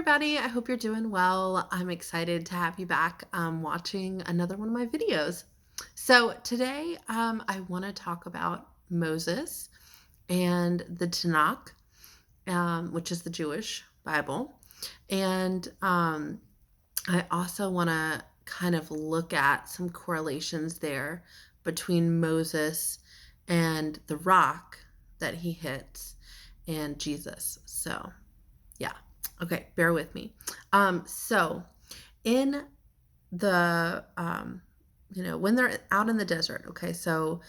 everybody. I hope you're doing well. I'm excited to have you back watching another one of my videos. So today I want to talk about Moses and the Tanakh, which is the Jewish Bible. And I also want to kind of look at some correlations there between Moses and the rock that he hits and Jesus. So yeah. Okay, bear with me. So in the when they're out in the desert, okay, so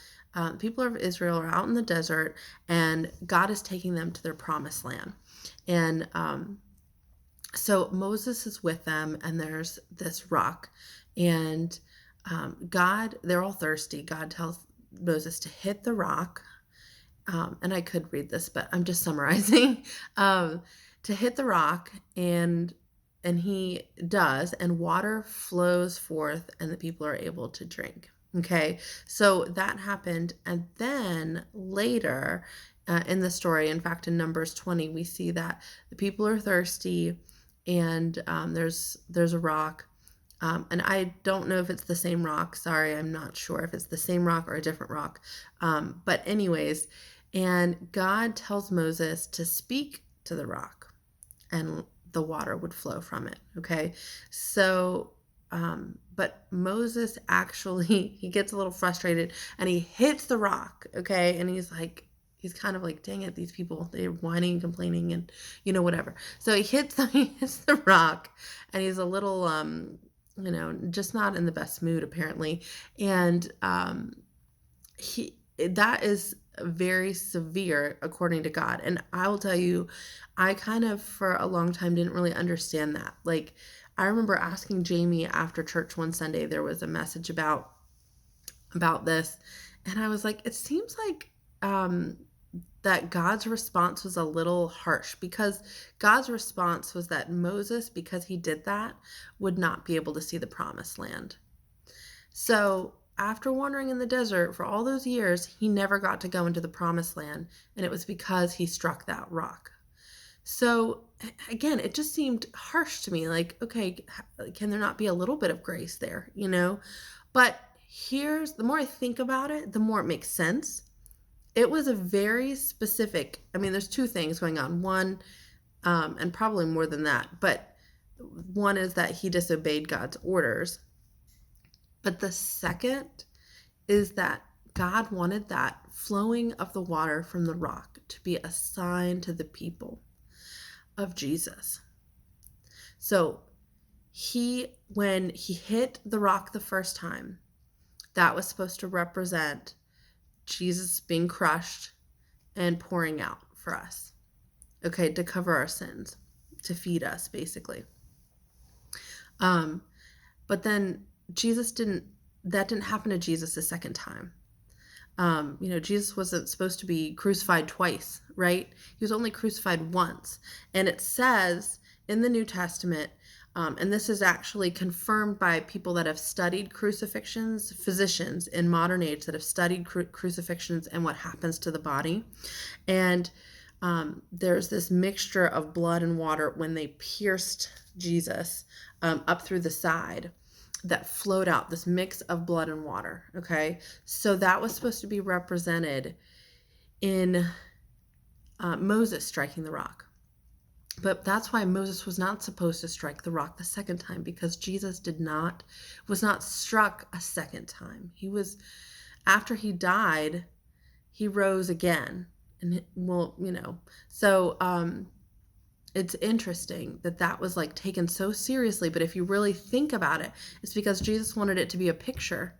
people of Israel are out in the desert and God is taking them to their promised land. And so Moses is with them and there's this rock and they're all thirsty. God tells Moses to hit the rock. And I could read this, but I'm just summarizing. To hit the rock, and he does, and water flows forth, and the people are able to drink. Okay, so that happened, and then later in the story, in fact, in Numbers 20, we see that the people are thirsty, and there's a rock. And I don't know if it's the same rock. Sorry, I'm not sure if it's the same rock or a different rock. But anyways, and God tells Moses to speak to the rock and the water would flow from it. Okay. So, but Moses actually, he gets a little frustrated and he hits the rock. Okay. And he's kind of like, dang it, these people, they're whining and complaining and, whatever. So he hits the rock and he's a little, just not in the best mood apparently. And, that is very severe according to God. And I will tell you, I kind of for a long time didn't really understand that. Like, I remember asking Jamie after church one Sunday, there was a message about this. And I was like, it seems like that God's response was a little harsh, because God's response was that Moses, because he did that, would not be able to see the promised land. So after wandering in the desert for all those years, he never got to go into the promised land, and it was because he struck that rock. So again, it just seemed harsh to me, like, okay, can there not be a little bit of grace there, But the more I think about it, the more it makes sense. It was a very specific, there's two things going on. One, and probably more than that, but one is that he disobeyed God's orders. But the second is that God wanted that flowing of the water from the rock to be a sign to the people of Jesus. So when he hit the rock the first time, that was supposed to represent Jesus being crushed and pouring out for us. Okay, to cover our sins, to feed us, basically. But then that didn't happen to Jesus the second time. Jesus wasn't supposed to be crucified twice, right? He was only crucified once. And it says in the New Testament, and this is actually confirmed by people that have studied crucifixions, physicians in modern age that have studied crucifixions and what happens to the body. And there's this mixture of blood and water when they pierced Jesus up through the side that flowed out, this mix of blood and water. Okay. So that was supposed to be represented in Moses striking the rock. But that's why Moses was not supposed to strike the rock the second time, because Jesus was not struck a second time. After he died, he rose again. And so it's interesting that was like taken so seriously. But if you really think about it, it's because Jesus wanted it to be a picture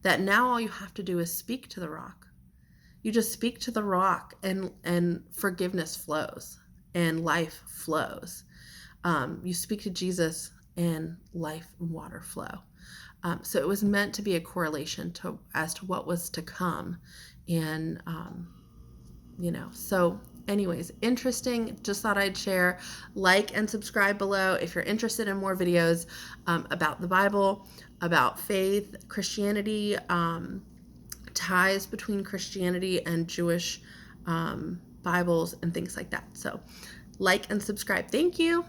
that now all you have to do is speak to the rock. You just speak to the rock and forgiveness flows and life flows. You speak to Jesus and life and water flow. So it was meant to be a correlation as to what was to come. And, so anyways, interesting. Just thought I'd share. Like and subscribe below if you're interested in more videos about the Bible, about faith, Christianity, ties between Christianity and Jewish Bibles and things like that. So like and subscribe. Thank you.